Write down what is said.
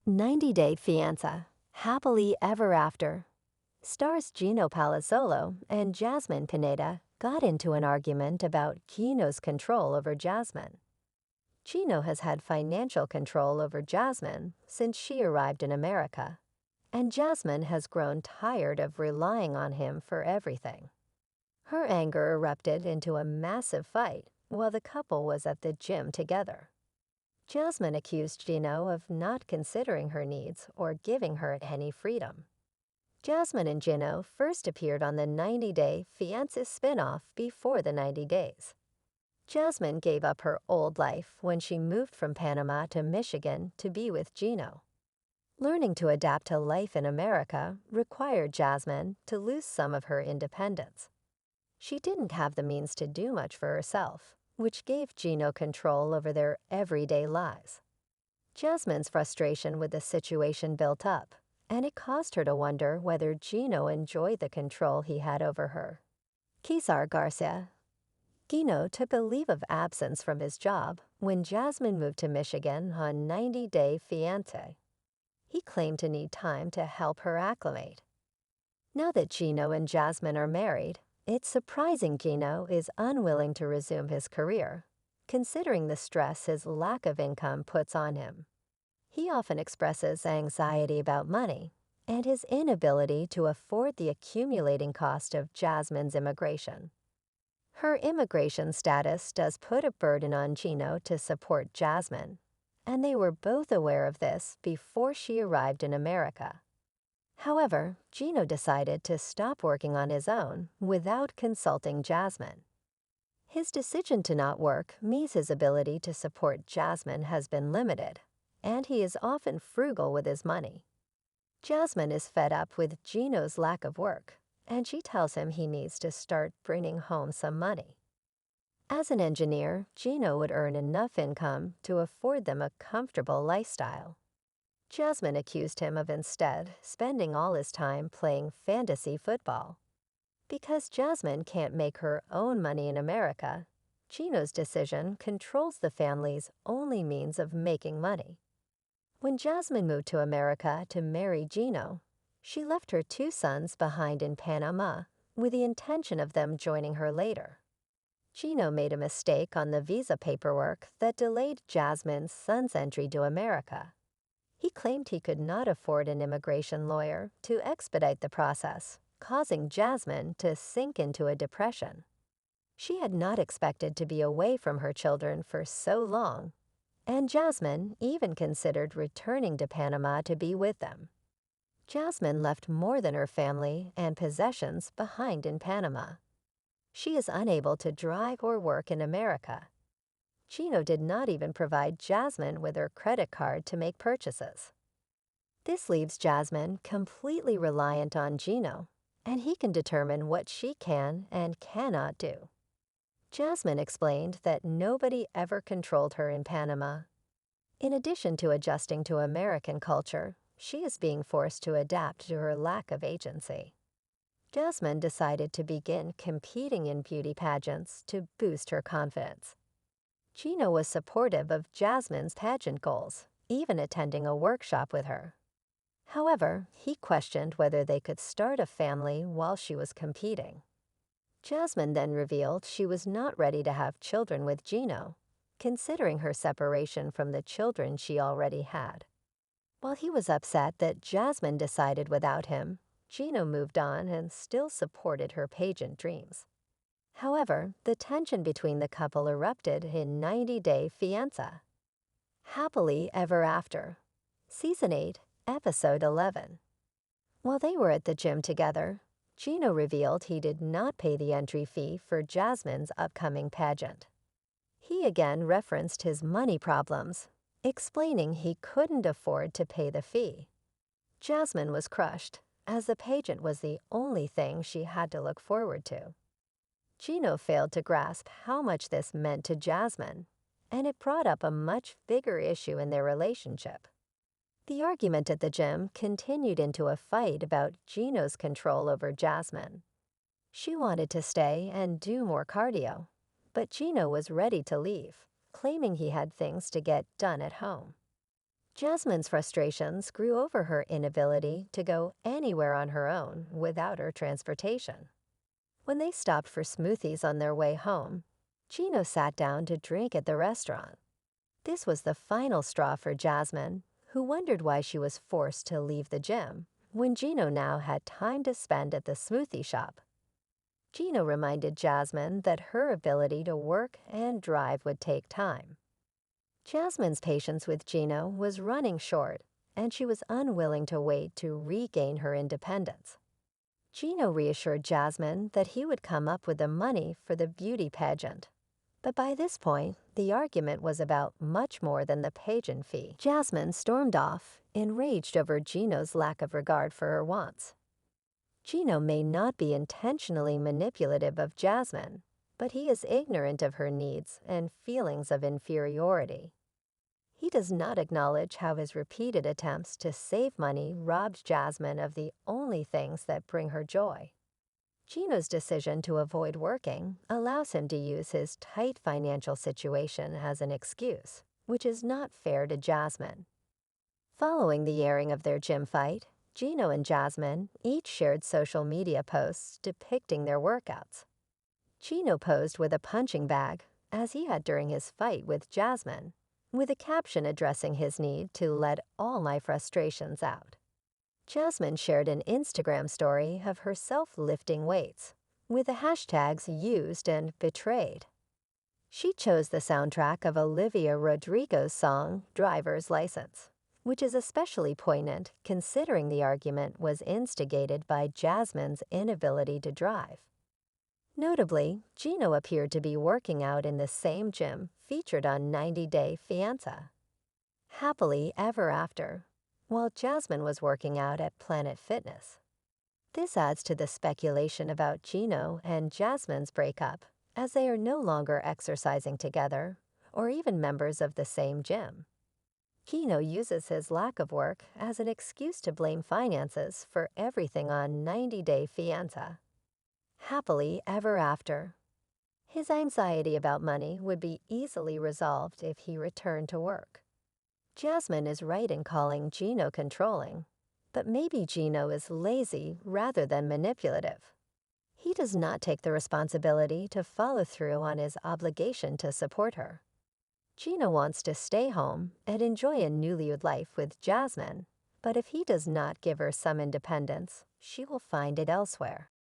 90-Day Fiancé, Happily Ever After. Stars Gino Palazzolo and Jasmine Pineda got into an argument about Gino's control over Jasmine. Gino has had financial control over Jasmine since she arrived in America, and Jasmine has grown tired of relying on him for everything. Her anger erupted into a massive fight while the couple was at the gym together. Jasmine accused Gino of not considering her needs or giving her any freedom. Jasmine and Gino first appeared on the 90-Day Fiancé spin-off before the 90 days. Jasmine gave up her old life when she moved from Panama to Michigan to be with Gino. Learning to adapt to life in America required Jasmine to lose some of her independence. She didn't have the means to do much for herself, which gave Gino control over their everyday lives. Jasmine's frustration with the situation built up, and it caused her to wonder whether Gino enjoyed the control he had over her. Kizar Garcia. Gino took a leave of absence from his job when Jasmine moved to Michigan on 90-Day Fiancé. He claimed to need time to help her acclimate. Now that Gino and Jasmine are married, it's surprising Gino is unwilling to resume his career, considering the stress his lack of income puts on him. He often expresses anxiety about money and his inability to afford the accumulating cost of Jasmine's immigration. Her immigration status does put a burden on Gino to support Jasmine, and they were both aware of this before she arrived in America. However, Gino decided to stop working on his own without consulting Jasmine. His decision to not work means his ability to support Jasmine has been limited, and he is often frugal with his money. Jasmine is fed up with Gino's lack of work, and she tells him he needs to start bringing home some money. As an engineer, Gino would earn enough income to afford them a comfortable lifestyle. Jasmine accused him of instead spending all his time playing fantasy football. Because Jasmine can't make her own money in America, Gino's decision controls the family's only means of making money. When Jasmine moved to America to marry Gino, she left her 2 sons behind in Panama with the intention of them joining her later. Gino made a mistake on the visa paperwork that delayed Jasmine's son's entry to America. He claimed he could not afford an immigration lawyer to expedite the process, causing Jasmine to sink into a depression. She had not expected to be away from her children for so long, and Jasmine even considered returning to Panama to be with them. Jasmine left more than her family and possessions behind in Panama. She is unable to drive or work in America. Gino did not even provide Jasmine with her credit card to make purchases. This leaves Jasmine completely reliant on Gino, and he can determine what she can and cannot do. Jasmine explained that nobody ever controlled her in Panama. In addition to adjusting to American culture, she is being forced to adapt to her lack of agency. Jasmine decided to begin competing in beauty pageants to boost her confidence. Gino was supportive of Jasmine's pageant goals, even attending a workshop with her. However, he questioned whether they could start a family while she was competing. Jasmine then revealed she was not ready to have children with Gino, considering her separation from the children she already had. While he was upset that Jasmine decided without him, Gino moved on and still supported her pageant dreams. However, the tension between the couple erupted in 90-Day Fiancé. Happily Ever After. Season 8, Episode 11. While they were at the gym together, Gino revealed he did not pay the entry fee for Jasmine's upcoming pageant. He again referenced his money problems, explaining he couldn't afford to pay the fee. Jasmine was crushed, as the pageant was the only thing she had to look forward to. Gino failed to grasp how much this meant to Jasmine, and it brought up a much bigger issue in their relationship. The argument at the gym continued into a fight about Gino's control over Jasmine. She wanted to stay and do more cardio, but Gino was ready to leave, claiming he had things to get done at home. Jasmine's frustrations grew over her inability to go anywhere on her own without her transportation. When they stopped for smoothies on their way home, Gino sat down to drink at the restaurant. This was the final straw for Jasmine, who wondered why she was forced to leave the gym when Gino now had time to spend at the smoothie shop. Gino reminded Jasmine that her ability to work and drive would take time. Jasmine's patience with Gino was running short, and she was unwilling to wait to regain her independence. Gino reassured Jasmine that he would come up with the money for the beauty pageant. But by this point, the argument was about much more than the pageant fee. Jasmine stormed off, enraged over Gino's lack of regard for her wants. Gino may not be intentionally manipulative of Jasmine, but he is ignorant of her needs and feelings of inferiority. He does not acknowledge how his repeated attempts to save money robbed Jasmine of the only things that bring her joy. Gino's decision to avoid working allows him to use his tight financial situation as an excuse, which is not fair to Jasmine. Following the airing of their gym fight, Gino and Jasmine each shared social media posts depicting their workouts. Gino posed with a punching bag, as he had during his fight with Jasmine, with a caption addressing his need to let all my frustrations out. Jasmine shared an Instagram story of herself lifting weights, with the hashtags used and betrayed. She chose the soundtrack of Olivia Rodrigo's song Driver's License, which is especially poignant considering the argument was instigated by Jasmine's inability to drive. Notably, Gino appeared to be working out in the same gym featured on 90 Day Fiancé. Happily ever after, while Jasmine was working out at Planet Fitness. This adds to the speculation about Gino and Jasmine's breakup, as they are no longer exercising together or even members of the same gym. Gino uses his lack of work as an excuse to blame finances for everything on 90 Day Fiancé. Happily ever after. His anxiety about money would be easily resolved if he returned to work. Jasmine is right in calling Gino controlling, but maybe Gino is lazy rather than manipulative. He does not take the responsibility to follow through on his obligation to support her. Gino wants to stay home and enjoy a newlywed life with Jasmine, but if he does not give her some independence, she will find it elsewhere.